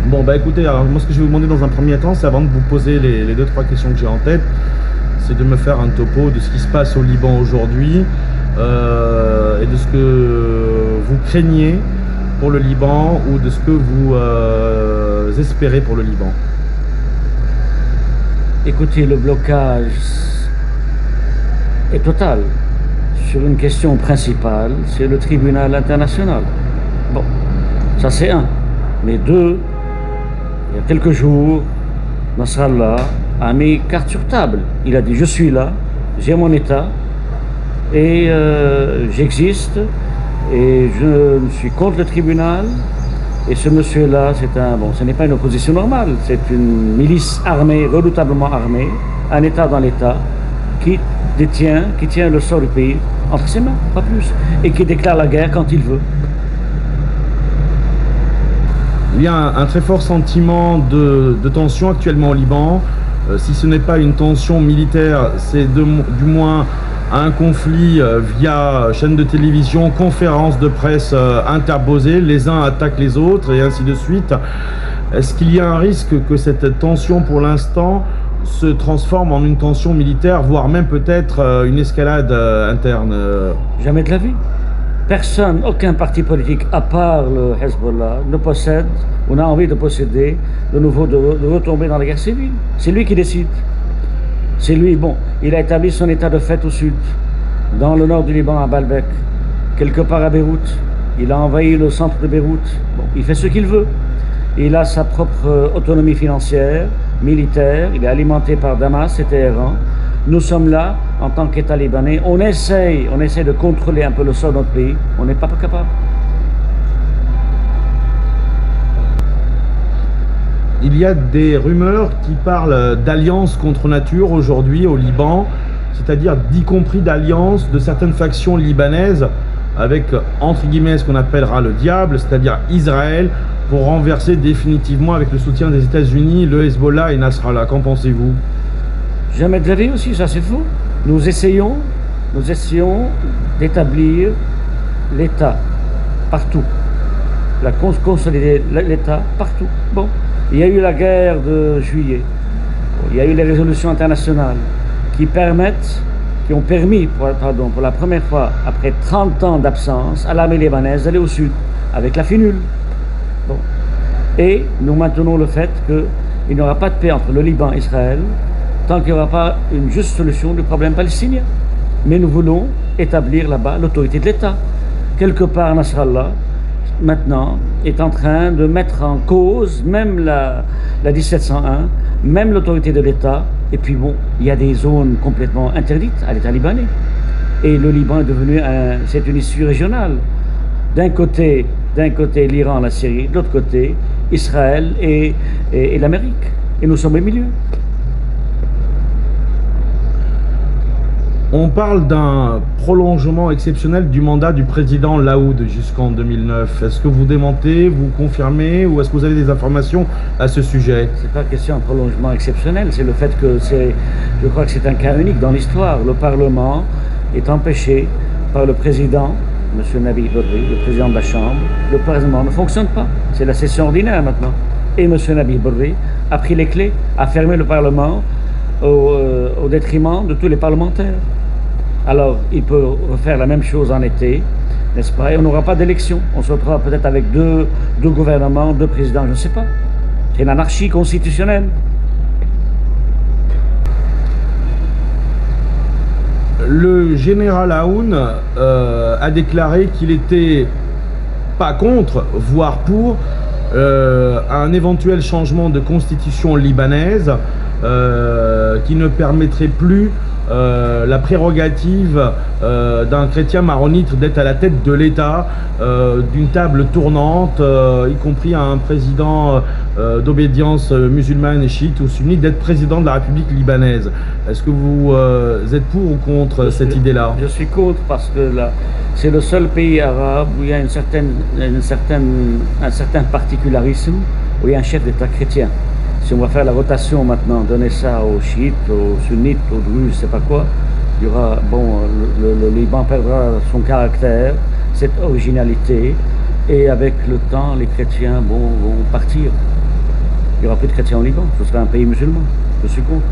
Bon, bah écoutez, alors moi ce que je vais vous demander dans un premier temps, c'est avant de vous poser les deux, trois questions que j'ai en tête, c'est de me faire un topo de ce qui se passe au Liban aujourd'hui et de ce que vous craignez pour le Liban ou de ce que vous espérez pour le Liban. Écoutez, le blocage est total sur une question principale, c'est le tribunal international. Bon, ça c'est un. Mais deux, il y a quelques jours, Nasrallah a mis carte sur table. Il a dit, je suis là, j'ai mon État, et j'existe, et je suis contre le tribunal. Et ce monsieur-là, ce n'est pas une opposition normale, c'est une milice armée, redoutablement armée, un État dans l'État, qui tient le sort du pays entre ses mains, pas plus, et qui déclare la guerre quand il veut. Il y a un très fort sentiment de tension actuellement au Liban. Si ce n'est pas une tension militaire, c'est du moins un conflit via chaîne de télévision, conférences de presse interposées, les uns attaquent les autres et ainsi de suite. Est-ce qu'il y a un risque que cette tension pour l'instant se transforme en une tension militaire, voire même peut-être une escalade interne? Jamais de la vie. Personne, aucun parti politique, à part le Hezbollah, ne possède ou n'a envie de posséder de nouveau, de retomber dans la guerre civile. C'est lui qui décide. C'est lui, bon, il a établi son état de fait au sud, dans le nord du Liban, à Baalbek, quelque part à Beyrouth. Il a envahi le centre de Beyrouth. Bon, il fait ce qu'il veut. Il a sa propre autonomie financière, militaire. Il est alimenté par Damas et Téhéran. Nous sommes là, en tant qu'État libanais. On essaye de contrôler un peu le sort de notre pays. On n'est pas capable. Il y a des rumeurs qui parlent d'alliance contre nature aujourd'hui au Liban, c'est-à-dire d'y compris d'alliance de certaines factions libanaises avec, entre guillemets, ce qu'on appellera le diable, c'est-à-dire Israël, pour renverser définitivement, avec le soutien des États-Unis, le Hezbollah et Nasrallah. Qu'en pensez-vous? Jamais de la vie aussi, ça c'est faux. Nous essayons d'établir l'État partout, consolider l'État partout. Bon, il y a eu la guerre de juillet, il y a eu les résolutions internationales qui ont permis, pour la première fois, après 30 ans d'absence, à l'armée libanaise d'aller au sud, avec la finule. Bon. Et nous maintenons le fait qu'il n'y aura pas de paix entre le Liban et Israël tant qu'il n'y aura pas une juste solution du problème palestinien. Mais nous voulons établir là-bas l'autorité de l'État. Quelque part, Nasrallah, maintenant, est en train de mettre en cause même la 1701, même l'autorité de l'État. Et puis bon, il y a des zones complètement interdites à l'État libanais. Et le Liban est devenu c'est une issue régionale. D'un côté l'Iran, la Syrie, de l'autre côté Israël et l'Amérique. Et nous sommes au milieu. On parle d'un prolongement exceptionnel du mandat du président Laoud jusqu'en 2009. Est-ce que vous démentez, vous confirmez ou est-ce que vous avez des informations à ce sujet? C'est pas question de prolongement exceptionnel, c'est le fait que je crois que c'est un cas unique dans l'histoire. Le Parlement est empêché par le président, M. Nabi Berri, le président de la Chambre. Le Parlement ne fonctionne pas. C'est la session ordinaire maintenant. Et M. Nabi Berri a pris les clés, a fermé le Parlement au détriment de tous les parlementaires. Alors, il peut refaire la même chose en été, n'est-ce pas? Et on n'aura pas d'élection. On se retrouvera peut-être avec deux gouvernements, deux présidents, je ne sais pas. C'est une anarchie constitutionnelle. Le général Aoun a déclaré qu'il était pas contre, voire pour, un éventuel changement de constitution libanaise qui ne permettrait plus la prérogative d'un chrétien maronite d'être à la tête de l'État, d'une table tournante, y compris à un président d'obédience musulmane et chiite ou sunnite, d'être président de la République libanaise. Est-ce que vous êtes pour ou contre cette idée-là? Je suis contre parce que là, c'est le seul pays arabe où il y a un certain particularisme, où il y a un chef d'État chrétien. Si on va faire la rotation maintenant, donner ça aux chiites, aux sunnites, aux druzes, je sais pas quoi, il y aura, bon, le Liban perdra son caractère, cette originalité, et avec le temps, les chrétiens vont partir. Il n'y aura plus de chrétiens au Liban. Ce sera un pays musulman. Je suis contre.